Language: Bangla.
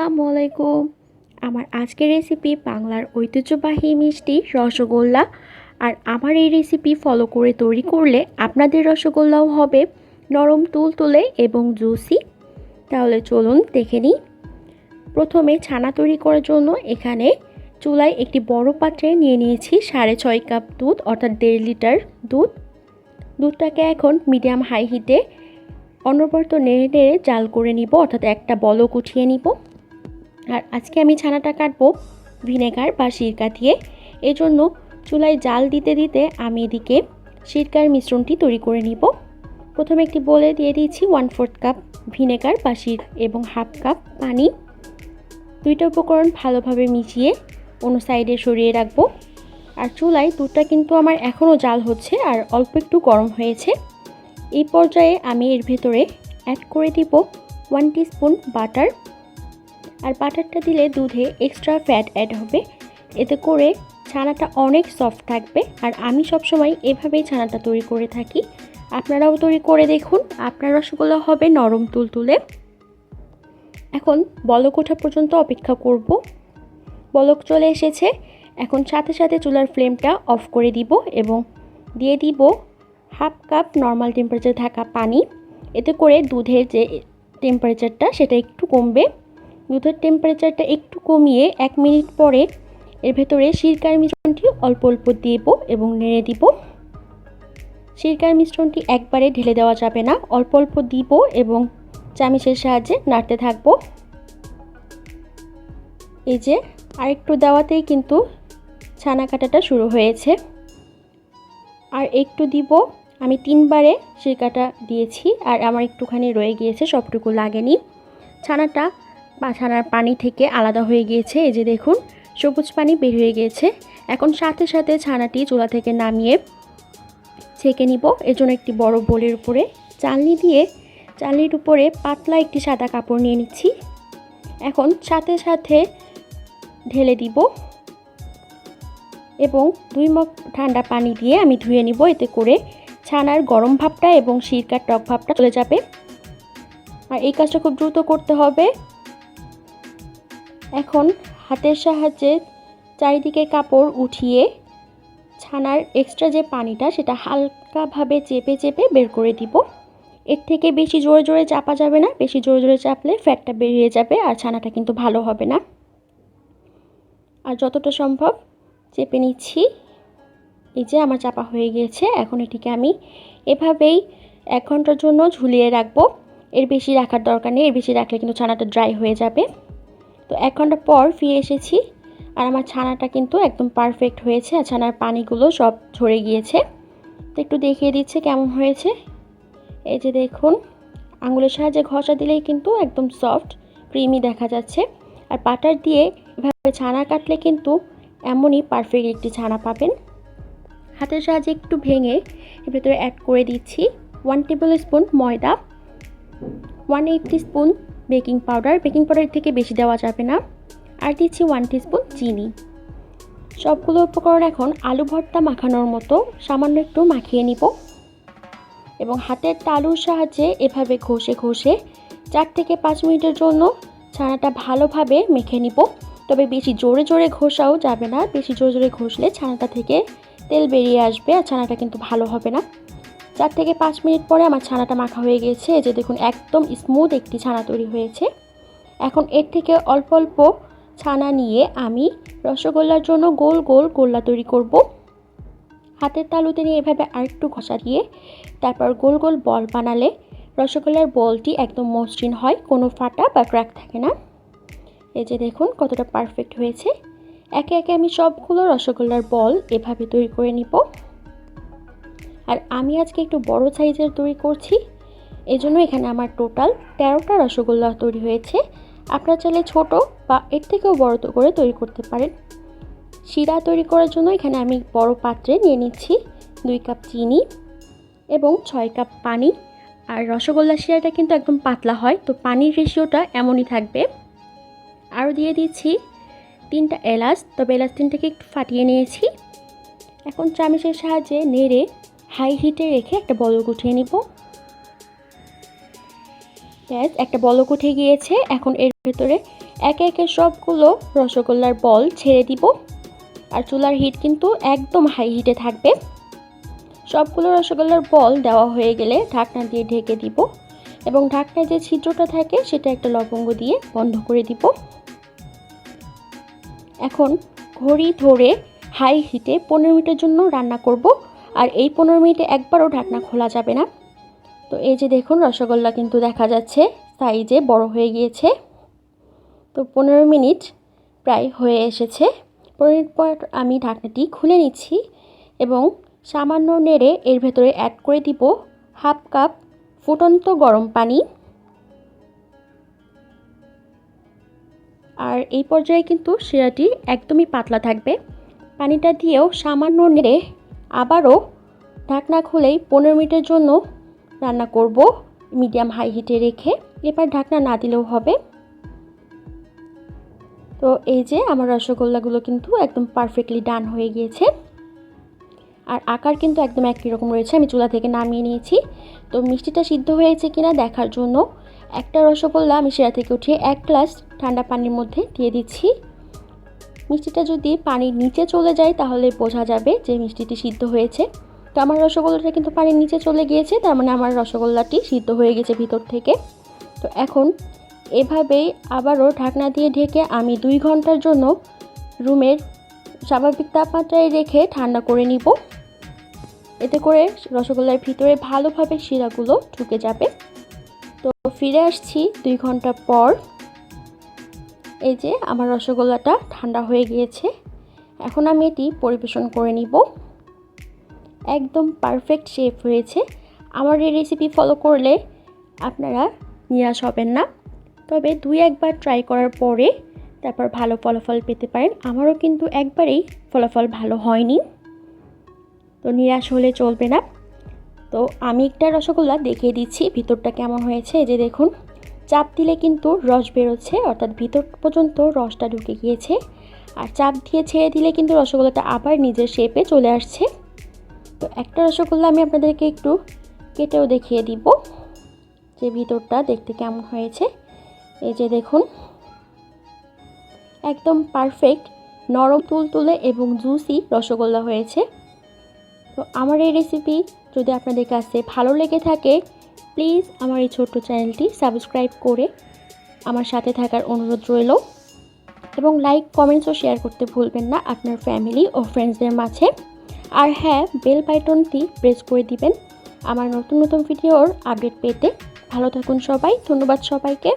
আসসালামু আলাইকুম। আমার আজকের রেসিপি বাংলার ঐতিহ্যবাহী মিষ্টি রসগোল্লা। আর আমার এই রেসিপি ফলো করে তৈরি করলে আপনাদের রসগোল্লাও হবে নরম তুলতুলে এবং জুসি। তাহলে চলুন দেখে নিই। প্রথমে ছানা তৈরি করার জন্য এখানে চুলায় একটি বড় পাত্রে নিয়ে নিয়েছি 6.5 কাপ দুধ, অর্থাৎ 1.5 লিটার দুধ। দুধটাকে এখন মিডিয়াম হাই হিটে অনবরত নেড়ে নেড়ে জাল করে নিব, অর্থাৎ একটা বলক উঠিয়ে নিব। আর আজকে আমি ছানাটা কাটবো ভিনেগার বা সিরকা দিয়ে। এজন্য চুলায় জাল দিতে দিতে আমি এদিকে সিরকার মিশ্রণটি তৈরি করে নিব। প্রথমে একটি বলে দিয়ে দিয়েছি 1/4 কাপ ভিনেগার বা সিরকা এবং 1/2 কাপ পানি। দুইটা উপকরণ ভালোভাবে মিশিয়ে অন্য সাইডে সরিয়ে রাখবো। আর চুলায় দুধটা কিন্তু আমার এখনও জাল হচ্ছে আর অল্প একটু গরম হয়েছে। এই পর্যায়ে আমি এর ভেতরে অ্যাড করে দিব 1 টিস্পুন বাটার। আর বাটারটা দিলে দুধে এক্সট্রা ফ্যাট অ্যাড হবে, এতে করে ছানাটা অনেক সফট থাকবে। আর আমি সবসময় এভাবেই ছানাটা তৈরি করে থাকি, আপনারাও তৈরি করে দেখুন, আপনার রসগোল্লা হবে নরম তুলতুলে। এখন বলক ওঠা পর্যন্ত অপেক্ষা করব। বলক চলে এসেছে, এখন সাথে সাথে চুলার ফ্লেমটা অফ করে দিব এবং দিয়ে দিব 1/2 কাপ নর্মাল টেম্পারেচারে থাকা পানি। এতে করে দুধের যে টেম্পারেচারটা সেটা একটু কমবে। দুধের টেম্পারেচারটা একটু কমিয়ে 1 মিনিট পরে এর ভেতরে সিরকার মিশ্রণটি অল্প অল্প দেব এবং নেড়ে দিব। সিরকার মিশ্রণটি একবারে ঢেলে দেওয়া যাবে না, অল্প অল্প দিব এবং চামচের সাহায্যে নাড়তে থাকবো। এই যে আরেকটু দেওয়াতেই কিন্তু ছানা কাটাটা শুরু হয়েছে। আর একটু দিব, আমি 3 বারে সিরকাটা দিয়েছি আর আমার একটুখানি রয়ে গিয়েছে, সবটুকু লাগেনি। ছানাটা বা ছানার পানি থেকে আলাদা হয়ে গিয়েছে, এই যে দেখুন সবুজ পানি বের হয়ে গিয়েছে। এখন সাথে সাথে ছানাটি চুলা থেকে নামিয়ে ছেঁকে নিব। এর জন্য একটি বড় বোলের উপরে চালনির উপরে পাতলা একটি সাদা কাপড় নিয়ে নিচ্ছি। এখন সাথে সাথে ঢেলে দিব এবং 2 মগ ঠান্ডা পানি দিয়ে আমি ধুয়ে নিব, এতে করে ছানার গরম ভাবটা এবং সিরকার টক ভাবটা চলে যাবে। আর এই কাজটা খুব দ্রুত করতে হবে। এখন হাতের সাহায্যে চারিদিকে কাপড় উঠিয়ে ছানার এক্সট্রা যে পানিটা সেটা হালকাভাবে চেপে চেপে বের করে দিব। এর থেকে বেশি জোরে জোরে চাপা যাবে না, বেশি জোরে জোরে চাপলে ফ্যাটটা বেরিয়ে যাবে আর ছানাটা কিন্তু ভালো হবে না। আর যতটা সম্ভব চেপে নিচ্ছি। এই যে আমার চাপা হয়ে গিয়েছে। এখন এটিকে আমি এভাবেই 1 ঘন্টার জন্য ঝুলিয়ে রাখবো। এর বেশি রাখার দরকার নেই, এর বেশি রাখলে কিন্তু ছানাটা ড্রাই হয়ে যাবে। তো 1 ঘন্টা পর ফিরে এসেছি আর আমার ছানাটা কিন্তু একদম পারফেক্ট হয়েছে আর ছানার পানিগুলো সব ঝরে গিয়েছে। তো একটু দেখিয়ে দিচ্ছে কেমন হয়েছে। এই যে দেখুন, আঙুলের সাহায্যে ঘষা দিলেই কিন্তু একদম সফট ক্রিমি দেখা যাচ্ছে। আর বাটার দিয়ে এভাবে ছানা কাটলে কিন্তু এমনই পারফেক্ট একটি ছানা পাবেন। হাতের সাহায্যে একটু ভেঙে এর ভেতরে অ্যাড করে দিচ্ছি 1 টেবিল স্পুন ময়দা, 1/8 টিস্পুন বেকিং পাউডার থেকে বেশি দেওয়া যাবে না, আর দিচ্ছি 1 টিস্পুন চিনি। সবগুলো উপকরণ এখন আলু ভর্তা মাখানোর মতো সামান্য একটু মাখিয়ে নিব এবং হাতের তালুর সাহায্যে এভাবে ঘষে ঘষে 4 থেকে 5 মিনিটের জন্য ছানাটা ভালোভাবে মেখে নিব। তবে বেশি জোরে জোরে ঘষাও যাবে না, বেশি জোরে জোরে ঘষলে ছানাটা থেকে তেল বেরিয়ে আসবে আর ছানাটা কিন্তু ভালো হবে না। 4 থেকে 5 মিনিট পরে আমার ছানাটা মাখা হয়ে গেছে। এই যে দেখুন একদম স্মুথ একটি ছানা তৈরি হয়েছে। এখন এর থেকে অল্প অল্প ছানা নিয়ে আমি রসগোল্লার জন্য গোল গোল গোল্লা তৈরি করব। হাতের তালুতে নিয়ে এভাবে আরেকটু ঘষা দিয়ে তারপর গোল গোল বল বানালে রসগোল্লার বলটি একদম মসৃণ হয়, কোনো ফাটা বা ক্র্যাক থাকে না। এই যে দেখুন কতটা পারফেক্ট হয়েছে। একে একে আমি সবগুলো রসগোল্লার বল এভাবে তৈরি করে নিব। আর আমি আজকে একটু বড় সাইজের তৈরি করছি, এজন্য এখানে আমার টোটাল 13টা রসগোল্লা তৈরি হয়েছে। আপনারা চাইলে ছোট বা এর থেকেও বড় করে তৈরি করতে পারেন। শিরা তৈরি করার জন্য এখানে আমি বড় পাত্রে নিয়ে নিচ্ছি 2 কাপ চিনি এবং 6 কাপ পানি। আর রসগোল্লা শিরাটা কিন্তু একদম পাতলা হয়, তো পানির রেশিওটা এমনই থাকবে। আরও দিয়ে দিচ্ছি 3টা এলাচ, তবে এলাচ 3টাকে একটু ফাটিয়ে নিয়েছি। এখন চামচের সাহায্যে নেড়ে হাই হিটে রেখে একটা বলক উঠিয়ে নিব। ব্যাস, একটা বলক উঠে গিয়েছে। এখন এর ভেতরে একে একে সবগুলো রসগোল্লার বল ছেড়ে দিব। আর চুলার হিট কিন্তু একদম হাই হিটে থাকবে। সবগুলো রসগোল্লার বল দেওয়া হয়ে গেলে ঢাকনা দিয়ে ঢেকে দিব এবং ঢাকনায় যে ছিদ্রটা থাকে সেটা একটা লবঙ্গ দিয়ে বন্ধ করে দিব। এখন ঘড়ি ধরে হাই হিটে 15 মিনিটের জন্য রান্না করব। আর এই 15 মিনিটে একবারও ঢাকনা খোলা যাবে না। তো এই যে দেখুন রসগোল্লা কিন্তু দেখা যাচ্ছে সাইজে বড় হয়ে গিয়েছে। তো 15 মিনিট প্রায় হয়ে এসেছে। 15 মিনিট পর আমি ঢাকনাটি খুলে নিচ্ছি এবং সামান্য নেড়ে এর ভেতরে অ্যাড করে দিব হাফ কাপ ফুটন্ত গরম পানি। আর এই পর্যায়ে কিন্তু শিরাটি একদমই পাতলা থাকবে। পানিটা দিয়েও সামান্য নেড়ে আবারও ঢাকনা খুলেই 15 মিনিটের জন্য রান্না করব মিডিয়াম হাই হিটে রেখে। এবার ঢাকনা না দিলেও হবে। তো এই যে আমার রসগোল্লাগুলো কিন্তু একদম পারফেক্টলি ডান হয়ে গিয়েছে। আর আকার কিন্তু একদম একই রকম রয়েছে। আমি চুলা থেকে নামিয়ে নিয়েছি। তো মিষ্টিটা সিদ্ধ হয়েছে কিনা দেখার জন্য একটা রসগোল্লা আমি শিরা থেকে উঠিয়ে 1 গ্লাস ঠান্ডা পানির মধ্যে দিয়ে দিচ্ছি। মিষ্টিটা যদি পানির নিচে চলে যায় তাহলে বোঝা যাবে যে মিষ্টিটি সিদ্ধ হয়েছে। তো আমার রসগোল্লাটা কিন্তু পানির নিচে চলে গিয়েছে, তার মানে আমার রসগোল্লাটি সিদ্ধ হয়ে গেছে ভিতর থেকে। তো এখন এভাবেই আবারও ঢাকনা দিয়ে ঢেকে আমি 2 ঘন্টার জন্য রুমের স্বাভাবিক তাপমাত্রায় রেখে ঠান্ডা করে নিব। এতে করে রসগোল্লার ভিতরে ভালোভাবে শিরাগুলো ঢুকে যাবে। তো ফিরে আসছি 2 ঘন্টা পর। এই যে আমার রসগোল্লাটা ঠান্ডা হয়ে গিয়েছে। এখন আমি এটি পরিবেশন করে নিব। একদম পারফেক্ট শেপ হয়েছে। আমার এই রেসিপি ফলো করলে আপনারা নিরাশ হবেন না। তবে 2-1 বার ট্রাই করার পরে তারপর ভালো ফলাফল পেতে পারেন। আমারও কিন্তু একবারেই ফলাফল ভালো হয়নি। তো নিরাশ হলে চলবে না। তো আমি একটা রসগোল্লা দেখিয়ে দিচ্ছি ভিতরটা কেমন হয়েছে। এই যে দেখুন, চাপ দিলে কিন্তু রস বেরোচ্ছে, অর্থাৎ ভিতর পর্যন্ত রসটা ঢুকে গিয়েছে। আর চাপ দিয়ে ছেড়ে দিলে কিন্তু রসগোল্লাটা আবার নিজের শেপে চলে আসছে। তো একটা রসগোল্লা আমি আপনাদেরকে একটু কেটেও দেখিয়ে দিব যে ভিতরটা দেখতে কেমন হয়েছে। এই যে দেখুন, একদম পারফেক্ট নরম তুলতুলে এবং জুসি রসগোল্লা হয়েছে। তো আমার এই রেসিপি যদি আপনাদের কাছে ভালো লেগে থাকে, প্লিজ আমার এই ছোট্ট চ্যানেলটি সাবস্ক্রাইব করে আমার সাথে থাকার অনুরোধ রইল এবং লাইক, কমেন্টস ও শেয়ার করতে ভুলবেন না আপনার ফ্যামিলি ও ফ্রেন্ডসদের মাঝে। আর হ্যাঁ, বেল বাটনটি প্রেস করে দিবেন আমার নতুন নতুন ভিডিওর আপডেট পেতে। ভালো থাকুন সবাই। ধন্যবাদ সবাইকে।